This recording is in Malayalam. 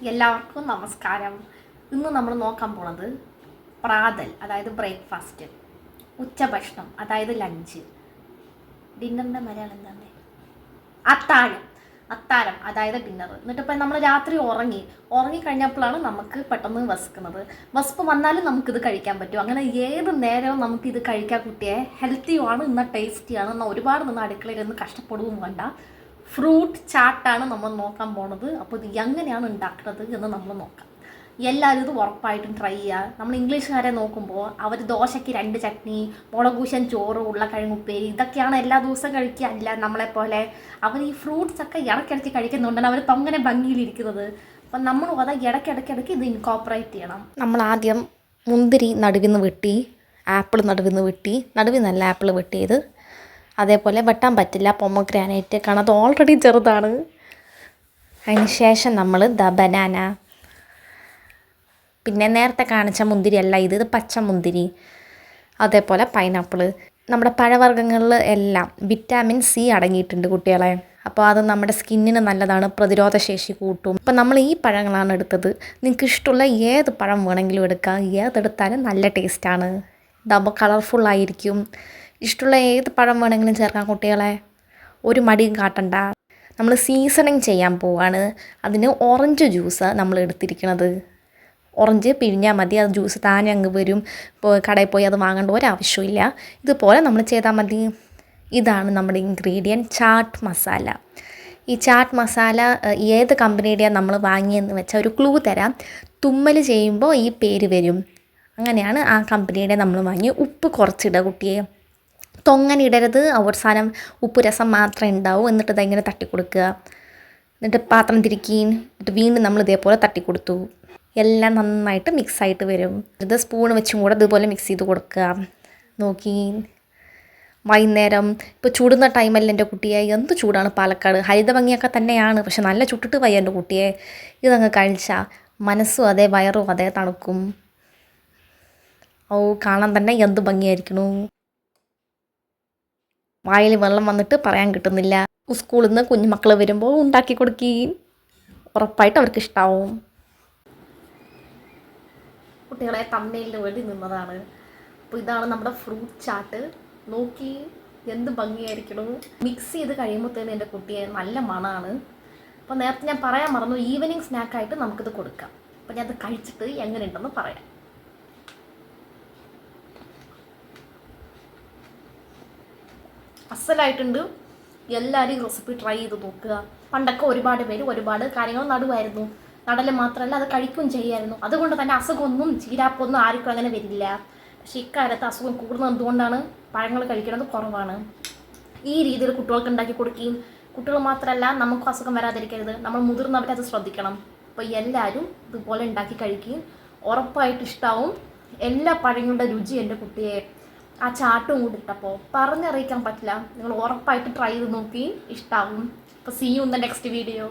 എല്ലാവർക്കും നമസ്കാരം. ഇന്ന് നമ്മൾ നോക്കാൻ പോണത് പ്രാതൽ, അതായത് ബ്രേക്ക്ഫാസ്റ്റ്, ഉച്ചഭക്ഷണം അതായത് ലഞ്ച്, ഡിന്നറിൻ്റെ മലയാളം എന്താണ്? അത്താഴം. അത്താഴം അതായത് ഡിന്നർ. എന്നിട്ടിപ്പോൾ നമ്മൾ രാത്രി ഉറങ്ങിക്കഴിഞ്ഞപ്പോഴാണ് നമുക്ക് പെട്ടെന്ന് വിശക്കുന്നത്. വിശപ്പ് വന്നാലും നമുക്കിത് കഴിക്കാൻ പറ്റും. അങ്ങനെ ഏത് നേരവും നമുക്കിത് കഴിക്കാൻ കുട്ടിയെ. ഹെൽത്തിയുമാണ്, എന്നാൽ ടേസ്റ്റിയാണ്, എന്നാൽ ഒരുപാട് നിന്ന് അടുക്കളയിൽ നിന്ന് കഷ്ടപ്പെടുകയും വേണ്ട. ഫ്രൂട്ട് ചാട്ടാണ് നമ്മൾ നോക്കാൻ പോണത്. അപ്പോൾ ഇത് എങ്ങനെയാണ് ഉണ്ടാക്കുന്നത് എന്ന് നമ്മൾ നോക്കാം. എല്ലാവരും ഇത് ഉറപ്പായിട്ടും ട്രൈ ചെയ്യുക. നമ്മൾ ഇംഗ്ലീഷുകാരെ നോക്കുമ്പോൾ അവർ ദോശയ്ക്ക് 2 ചട്നി, മുളകൂശൻ ചോറ്, ഉരുളക്കിഴങ്ങ് ഉപ്പേരി ഇതൊക്കെയാണ് എല്ലാ ദിവസവും കഴിക്കുക. അല്ല നമ്മളെപ്പോലെ അവർ ഈ ഫ്രൂട്ട്സ് ഒക്കെ ഇടയ്ക്കിടയ്ക്ക് കഴിക്കുന്നുണ്ടാണ് അവർ തൊങ്ങനെ ഭംഗിയിലിരിക്കുന്നത്. അപ്പം നമ്മളും അത് ഇടയ്ക്കിടയ്ക്ക് ഇത് ഇൻകോപ്പറേറ്റ് ചെയ്യണം. നമ്മൾ ആദ്യം മുന്തിരി നടുവിന്ന് വെട്ടി, ആപ്പിൾ നടുവിന്ന് വെട്ടി, നടുവിൽ നല്ല ആപ്പിൾ വെട്ടിയത്, അതേപോലെ വെട്ടാൻ പറ്റില്ല പൊമഗ്രാനൈറ്റ്, കാരണം അത് ഓൾറെഡി ചെറുതാണ്. അതിന് ശേഷം നമ്മൾ ബനാന, പിന്നെ നേരത്തെ കാണിച്ച മുന്തിരി അല്ല ഇത് പച്ച മുന്തിരി, അതേപോലെ പൈനാപ്പിൾ. നമ്മുടെ പഴവർഗ്ഗങ്ങളിൽ എല്ലാം വിറ്റാമിൻ സി അടങ്ങിയിട്ടുണ്ട് കുട്ടികളെ. അപ്പോൾ അത് നമ്മുടെ സ്കിന്നിന് നല്ലതാണ്, പ്രതിരോധശേഷി കൂട്ടും. അപ്പോൾ നമ്മൾ ഈ പഴങ്ങളാണ് എടുത്തത്. നിങ്ങൾക്ക് ഇഷ്ടമുള്ള ഏത് പഴം വേണമെങ്കിലും എടുക്കാം, ഏതെടുത്താലും നല്ല ടേസ്റ്റാണ്. ഇതാകുമ്പോൾ കളർഫുള്ളായിരിക്കും. ഇഷ്ടമുള്ള ഏത് പഴം വേണമെങ്കിലും ചേർക്കാം കുട്ടികളെ, ഒരു മടിയും കാട്ടണ്ട. നമ്മൾ സീസണിങ് ചെയ്യാൻ പോവാണ്. അതിന് ഓറഞ്ച് ജ്യൂസ് നമ്മൾ എടുത്തിരിക്കുന്നത്. ഓറഞ്ച് പിഴിഞ്ഞാൽ മതി, അത് ജ്യൂസ് താനെ അങ്ങ് വരും. ഇപ്പോൾ കടയിൽ പോയി അത് വാങ്ങേണ്ട ഒരാവശ്യമില്ല. ഇതുപോലെ നമ്മൾ ചെയ്താൽ മതി. ഇതാണ് നമ്മുടെ ഇൻഗ്രീഡിയൻറ്റ്, ചാട്ട് മസാല. ഈ ചാട്ട് മസാല ഏത് കമ്പനിയുടെയാണ് നമ്മൾ വാങ്ങിയെന്ന് വെച്ചാൽ ഒരു ക്ലൂ തരാം. തുമ്മൽ ചെയ്യുമ്പോൾ ഈ പേര് വരും. അങ്ങനെയാണ് ആ കമ്പനിയുടെ നമ്മൾ വാങ്ങി. ഉപ്പ് കുറച്ചിടുക കുട്ടിയെ, തൊങ്ങനെ ഇടരുത്. അവസാനം ഉപ്പ് രസം മാത്രമേ ഉണ്ടാവൂ. എന്നിട്ട് ഇതെങ്ങനെ തട്ടിക്കൊടുക്കുക, എന്നിട്ട് പാത്രം തിരിക്കി, എന്നിട്ട് വീണ്ടും നമ്മൾ ഇതേപോലെ തട്ടിക്കൊടുത്തു. എല്ലാം നന്നായിട്ട് മിക്സായിട്ട് വരും. ഇത് സ്പൂൺ വെച്ചും കൂടെ ഇതുപോലെ മിക്സ് ചെയ്ത് കൊടുക്കുക. നോക്കി വൈകുന്നേരം ഇപ്പോൾ ചൂടുന്ന ടൈമല്ല എൻ്റെ കുട്ടിയെ. എന്ത് ചൂടാണ് പാലക്കാട്, ഹരിതഭംഗിയൊക്കെ തന്നെയാണ്, പക്ഷെ നല്ല ചുട്ടിട്ട് വയ്യ എൻ്റെ കുട്ടിയെ. ഇതങ്ങ് കഴിച്ചാൽ മനസ്സും അതെ വയറും അതേ തണുക്കും. ഓ, കാണാൻ തന്നെ എന്ത് ഭംഗിയായിരിക്കണു. വായിൽ വെള്ളം വന്നിട്ട് പറയാൻ കിട്ടുന്നില്ല. സ്കൂളിൽ നിന്ന് കുഞ്ഞുമക്കൾ വരുമ്പോൾ ഉണ്ടാക്കി കൊടുക്കുകയും ഉറപ്പായിട്ട് അവർക്ക് ഇഷ്ടാവും. കുട്ടികളെ തമ്മനയിലിന് വേണ്ടി നിന്നതാണ്. അപ്പോൾ ഇതാണ് നമ്മുടെ ഫ്രൂട്ട് ചാട്ട്. നോക്കി എന്ത് ഭംഗിയായിരിക്കണം. മിക്സ് ചെയ്ത് കഴിയുമ്പോഴത്തേന് എൻ്റെ കുട്ടിയെ നല്ല മണമാണ്. അപ്പോൾ നേരത്തെ ഞാൻ പറയാൻ മറന്നു, ഈവനിങ് സ്നാക്കായിട്ട് നമുക്കിത് കൊടുക്കാം. അപ്പോൾ ഞാൻ അത് കഴിച്ചിട്ട് എങ്ങനെയുണ്ടെന്ന് പറയാം. അസലായിട്ടുണ്ട്. എല്ലാവരും റെസിപ്പി ട്രൈ ചെയ്ത് നോക്കുക. പണ്ടൊക്കെ ഒരുപാട് പേര് ഒരുപാട് കാര്യങ്ങൾ നടുവായിരുന്നു. നടൽ മാത്രമല്ല അത് കഴിക്കുകയും ചെയ്യായിരുന്നു. അതുകൊണ്ട് തന്നെ അസുഖമൊന്നും ചീരാപ്പൊന്നും ആർക്കും അങ്ങനെ വരില്ല. പക്ഷേ ഇക്കാലത്ത് അസുഖം കൂടുന്നത് എന്തുകൊണ്ടാണ്? പഴങ്ങൾ കഴിക്കുന്നത് കുറവാണ്. ഈ രീതിയിൽ കുട്ടികൾക്ക് ഉണ്ടാക്കി കൊടുക്കുകയും, കുട്ടികൾ മാത്രമല്ല നമുക്കും അസുഖം വരാതിരിക്കരുത്, നമ്മൾ മുതിർന്നവരത് ശ്രദ്ധിക്കണം. അപ്പോൾ എല്ലാവരും ഇതുപോലെ ഉണ്ടാക്കി കഴിക്കുകയും ഉറപ്പായിട്ട് ഇഷ്ടാവും. എല്ലാ പഴങ്ങളുടെ രുചി എൻ്റെ കുട്ടിയെ ആ ചാട്ടും കൂടി ഇട്ടപ്പോൾ പറഞ്ഞറിയിക്കാൻ പറ്റില്ല. നിങ്ങൾ ഉറപ്പായിട്ട് ട്രൈ ചെയ്ത് നോക്കി ഇഷ്ടാവും. അപ്പോൾ see you in the next video.